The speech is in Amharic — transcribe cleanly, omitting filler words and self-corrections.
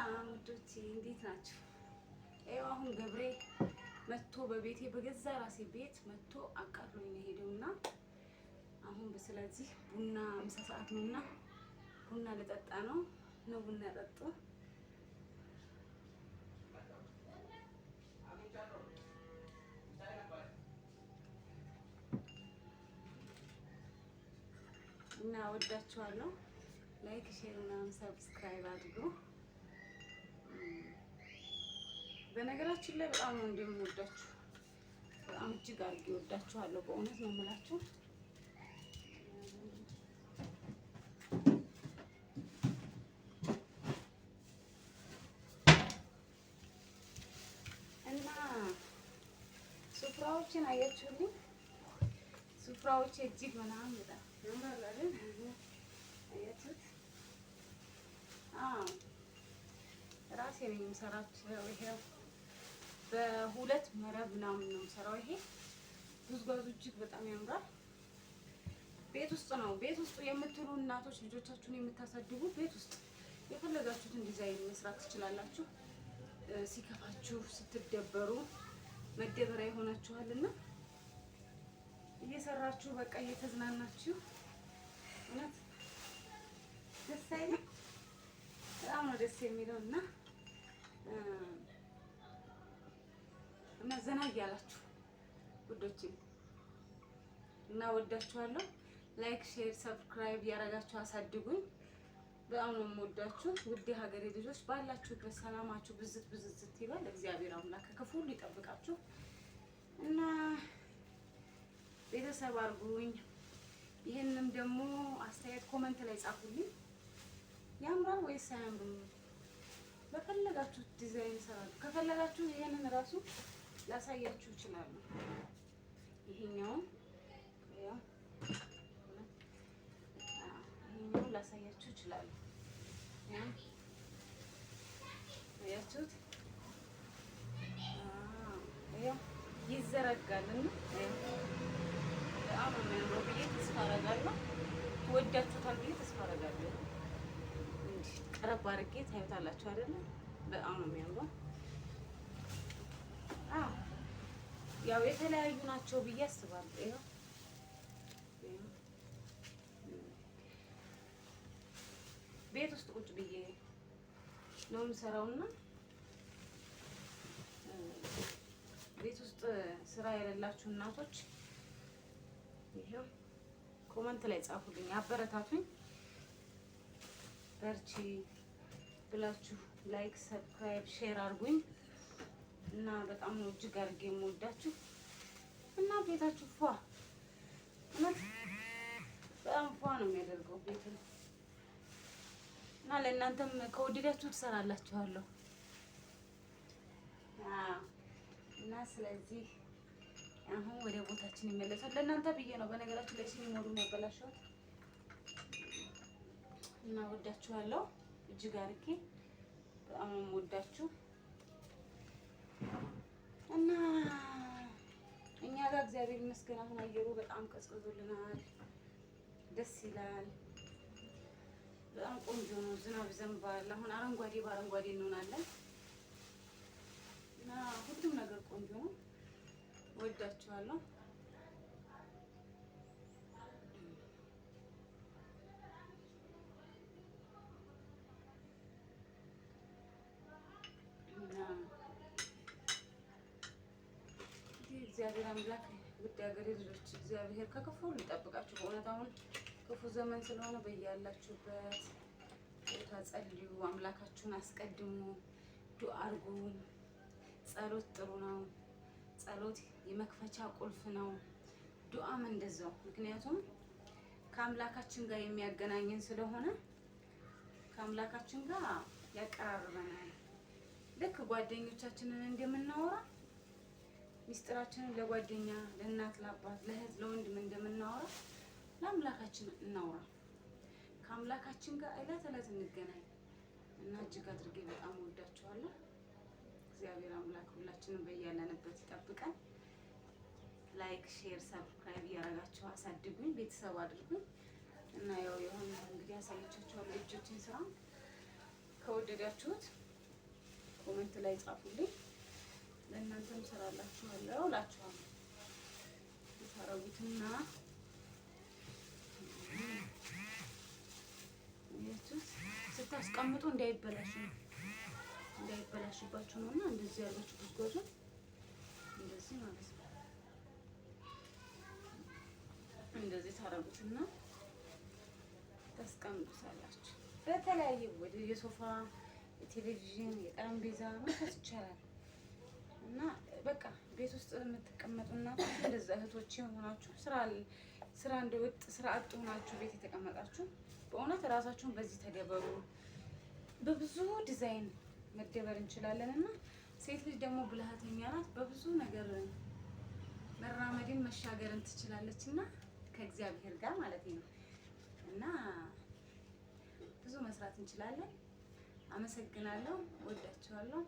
ሰላም ውዶቼ እንዴት ናችሁ? ይኸው አሁን ገብሬ መጥቶ በቤቴ በገዛ ራሴ ቤት መጥቶ አቃጥሎኝ ነው ሄደውና አሁን ስለዚህ ቡና ምሳ ሰዓት ነውና ቡና ልጠጣ ነው። ቡና ጠጡ። እና ወዳችኋለሁ። ላይክ ሼር እና ሰብስክራይብ አድርጉ። በነገራችን ላይ በጣም ነው እንደምወዳችሁ፣ በጣም እጅግ አድርጌ ወዳችኋለሁ። በእውነት ነው የምላችሁ። እና ሱፍራዎችን አያችሁልኝ? ሱፍራዎች እጅግ ምናምን በጣም ያምራል አይደል? አያችሁት? ራሴ ነኝ የምሰራቸው። ይሄው በሁለት መረብ ምናምን ነው የምሰራው። ይሄ ጉዝጓዙ እጅግ በጣም ያምራል። ቤት ውስጥ ነው። ቤት ውስጥ የምትሉ እናቶች ልጆቻችሁን የምታሳድጉ ቤት ውስጥ የፈለጋችሁትን ዲዛይን መስራት ትችላላችሁ። ሲከፋችሁ ስትደበሩ መደበሪያ ይሆናችኋልና እየሰራችሁ በቃ እየተዝናናችሁ እውነት ደስ አይልም? በጣም ነው ደስ የሚለው እና ዘና እያላችሁ ውዶቼ እና ወዳችኋለሁ። ላይክ ሼር ሰብስክራይብ ያደረጋችሁ አሳድጉኝ። በጣም ነው የምወዳችሁ ውድ ሀገሬ ልጆች። ባላችሁበት ሰላማችሁ ብዝት ብዝት ይበል። እግዚአብሔር አምላክ ከክፉ ሁሉ ይጠብቃችሁ እና ቤተሰብ አድርጉኝ። ይሄንም ደግሞ አስተያየት ኮመንት ላይ ጻፉልኝ። ያምራል ወይስ አያምርም? በፈለጋችሁ ዲዛይን ይሰራሉ። ከፈለጋችሁ ይሄንን ራሱ ላሳያችሁ ይችላሉ። ይሄኛውን ላሳያችሁ ይችላሉ። ያያችሁት ይዘረጋልና በጣም የሚያምረው ብዬ ተስፋ አደርጋለሁ። ትወዳችሁታል ብዬ ተስፋ አደርጋለሁ። እንዲህ ቀረብ አድርጌ ታዩታላችሁ አይደለ? በጣም ነው የሚያምረው። ያው የተለያዩ ናቸው ብዬ አስባለሁ። ይሄው ቤት ውስጥ ቁጭ ብዬ ነው የምሰራውና ቤት ውስጥ ስራ የሌላችሁ እናቶች ይሄው ኮመንት ላይ ጻፉልኝ፣ አበረታቱኝ። በርቺ ብላችሁ ላይክ ሰብስክራይብ ሼር አድርጉኝ እና በጣም ነው እጅግ አድርጌ የምወዳችሁ እና ቤታችሁ ፏ እውነት በጣም ፏ ነው የሚያደርገው ቤት እና ለእናንተም ከወደዳችሁ ትሰራላችኋለሁ እና ስለዚህ አሁን ወደ ቦታችን ይመለሳል። ለእናንተ ብዬ ነው በነገራችን ላይ ሲኒ ሞዱ ነው ያበላሸሁት እና ወዳችኋለሁ እጅግ አድርጌ በጣም ነው የምወዳችሁ እና እኛ ጋር እግዚአብሔር ይመስገን አሁን አየሩ በጣም ቀዝቅዞልናል፣ ደስ ይላል፣ በጣም ቆንጆ ነው። ዝናብ ይዘንባል። አሁን አረንጓዴ በአረንጓዴ እንሆናለን እና ሁሉም ነገር ቆንጆ ነው። ወዳችኋለሁ። እግዚአብሔር አምላክ ውድ ሀገሬ ልጆች እግዚአብሔር ከክፉ ሁሉ ይጠብቃችሁ። በእውነት አሁን ክፉ ዘመን ስለሆነ በያላችሁበት ቦታ ጸልዩ፣ አምላካችሁን አስቀድሙ፣ ዱአ አድርጉ። ጸሎት ጥሩ ነው። ጸሎት የመክፈቻ ቁልፍ ነው። ዱአም እንደዛው። ምክንያቱም ከአምላካችን ጋር የሚያገናኘን ስለሆነ ከአምላካችን ጋር ያቀራርበናል። ልክ ጓደኞቻችንን እንደምናወራ ሚስጥራችንን ለጓደኛ፣ ለእናት፣ ለአባት፣ ለእህት፣ ለወንድም እንደምናወራ ለአምላካችን እናውራ። ከአምላካችን ጋር እለት እለት እንገናኝ እና እጅግ አድርጌ በጣም ወዳችኋለሁ። እግዚአብሔር አምላክ ሁላችንም በያለንበት ይጠብቀን። ላይክ ሼር ሰብስክራይብ እያደረጋችሁ አሳድጉኝ፣ ቤተሰብ አድርጉኝ እና ያው የሆነ እንግዲህ አሳይቻችኋለሁ እጆችን ስራ ከወደዳችሁት ኮሜንት ላይ ጻፉልኝ። ለእናንተም እሰራላችኋለሁ እላችኋለሁ። የታረጉትና ስታስቀምጡ እንዳይበላሽባችሁ ነውና እንደዚህ ያላችሁ ጉዝጓዙ እንደዚህ ማለት ነው። እንደዚህ ታረጉትና ታስቀምጡታላችሁ። በተለያየ ወደ የሶፋ፣ የቴሌቪዥን፣ የጠረጴዛ መክፈት ይቻላል እና በቃ ቤት ውስጥ የምትቀመጡ እናቶች እንደዛ እህቶች የሆናችሁ ስራ እንደወጥ ስራ አጥ ሆናችሁ ቤት የተቀመጣችሁ በእውነት እራሳችሁን በዚህ ተገበሩ። በብዙ ዲዛይን መደበር እንችላለን እና ሴት ልጅ ደግሞ ብልሃተኛ ናት። በብዙ ነገር መራመድን መሻገርን ትችላለች እና ከእግዚአብሔር ጋር ማለት ነው እና ብዙ መስራት እንችላለን። አመሰግናለሁ። ወዳችኋለሁ።